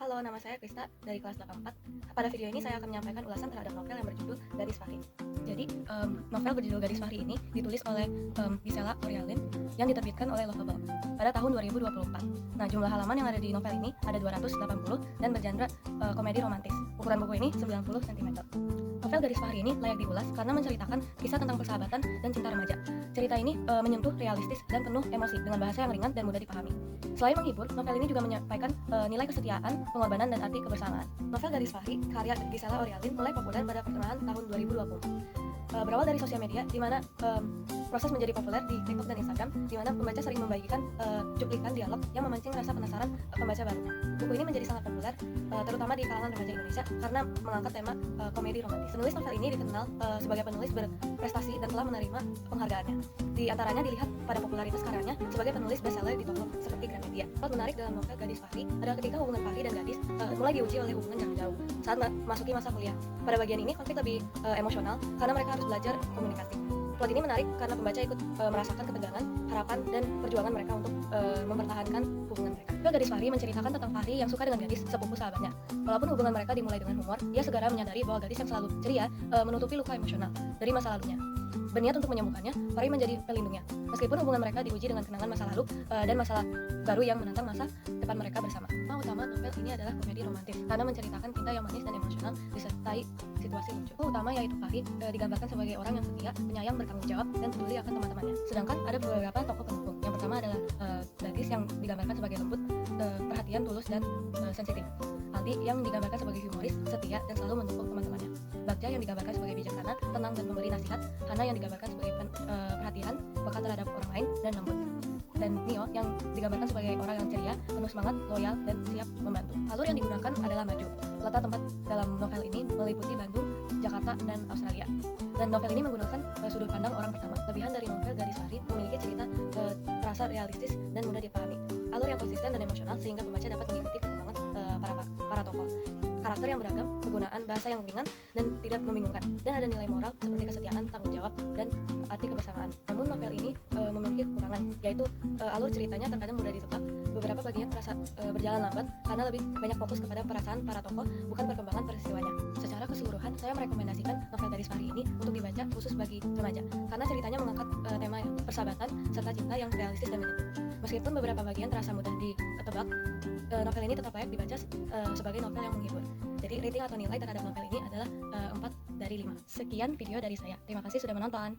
Halo, nama saya Krista dari kelas 84. Pada video ini saya akan menyampaikan ulasan terhadap novel yang berjudul Gadis Fahri. Jadi, novel berjudul Gadis Fahri ini ditulis oleh Gisela Orialin yang diterbitkan oleh Lovable pada tahun 2024. Nah, jumlah halaman yang ada di novel ini ada 280 dan bergenre komedi romantis. Ukuran buku ini 90 cm. Novel Gadis Fahri ini layak diulas karena menceritakan kisah tentang persahabatan dan cinta remaja. Cerita ini menyentuh realistis dan penuh emosi dengan bahasa yang ringan dan mudah dipahami. Selain menghibur, novel ini juga menyampaikan nilai kesetiaan, pengorbanan, dan arti kebersamaan. Novel Gadis Fahri, karya Gisela Orialin, mulai populer pada pertengahan tahun 2020. Berawal dari sosial media, di mana proses menjadi populer di TikTok dan Instagram, di mana pembaca sering membagikan cuplikan dialog yang memancing rasa penasaran pembaca baru. Buku ini menjadi sangat populer, terutama di kalangan remaja Indonesia, karena mengangkat tema komedi romantis. Penulis novel ini dikenal sebagai penulis berprestasi dan telah menerima penghargaannya. Di antaranya dilihat pada popularitas karyanya sebagai penulis bestseller di toko seperti Gramedia. Hal menarik dalam novel Gadis Fahri adalah ketika hubungan Fahri dan gadis mulai diuji oleh hubungan jarak jauh saat memasuki masa kuliah. Pada bagian ini konflik lebih emosional karena mereka harus belajar komunikasi. Plot ini menarik karena pembaca ikut merasakan ketegangan, harapan, dan perjuangan mereka untuk mempertahankan hubungan mereka. Novel Gadis Fahri menceritakan tentang Fahri yang suka dengan gadis sepupu sahabatnya. Walaupun hubungan mereka dimulai dengan humor, ia segera menyadari bahwa gadis yang selalu ceria menutupi luka emosional dari masa lalunya. Berniat untuk menyembuhkannya, Fahri menjadi pelindungnya. Meskipun hubungan mereka diuji dengan kenangan masa lalu dan masalah baru yang menantang masa depan mereka bersama. Tema utama novel ini adalah komedi romantis karena menceritakan cinta yang manis dan emosional disertai situasi lucu. Tokoh utama yaitu Fahri digambarkan sebagai orang yang setia, penyayang, bertanggung jawab, dan peduli akan teman-temannya. Sedangkan ada beberapa tokoh pendukung. Yang pertama adalah gadis yang digambarkan sebagai lembut, perhatian, tulus, dan sensitif. Aldi yang digambarkan sebagai humoris, setia, dan selalu mendukung teman-temannya. Bagja yang digambarkan sebagai bijaksana, tenang, dan memberi nasihat. Hana yang digambarkan sebagai perhatian, peka terhadap orang lain, dan lembut. Dan Nio yang digambarkan sebagai orang yang ceria, penuh semangat, loyal, dan siap membantu. Alur yang digunakan adalah maju. Letak tempat dalam novel ini meliputi Bandung, Jakarta, dan Australia. Dan novel ini menggunakan sudut pandang orang pertama. Lebihan dari novel Gadis Fahri memiliki cerita terasa realistis dan mudah dipahami. Alur yang konsisten dan emosional sehingga pembaca dapat mengikuti perkembangan para tokoh. Karakter yang beragam, penggunaan bahasa yang ringan dan tidak membingungkan, dan ada nilai moral seperti kesetiaan, tanggung jawab, dan arti kebersamaan. Namun novel ini memiliki kekurangan, yaitu alur ceritanya terkadang mudah ditebak. Beberapa bagian terasa berjalan lambat karena lebih banyak fokus kepada perasaan para tokoh, bukan perkembangan peristiwanya. Secara keseluruhan, saya merekomendasikan novel Gadis Fahri ini untuk dibaca khusus bagi remaja, karena ceritanya mengangkat tema persahabatan serta cinta yang realistis dan menyentuh. Meskipun beberapa bagian terasa mudah ditebak, novel ini tetap layak dibaca sebagai novel yang menghibur. Jadi rating atau nilai terhadap novel ini adalah 4 dari 5. Sekian video dari saya. Terima kasih sudah menonton.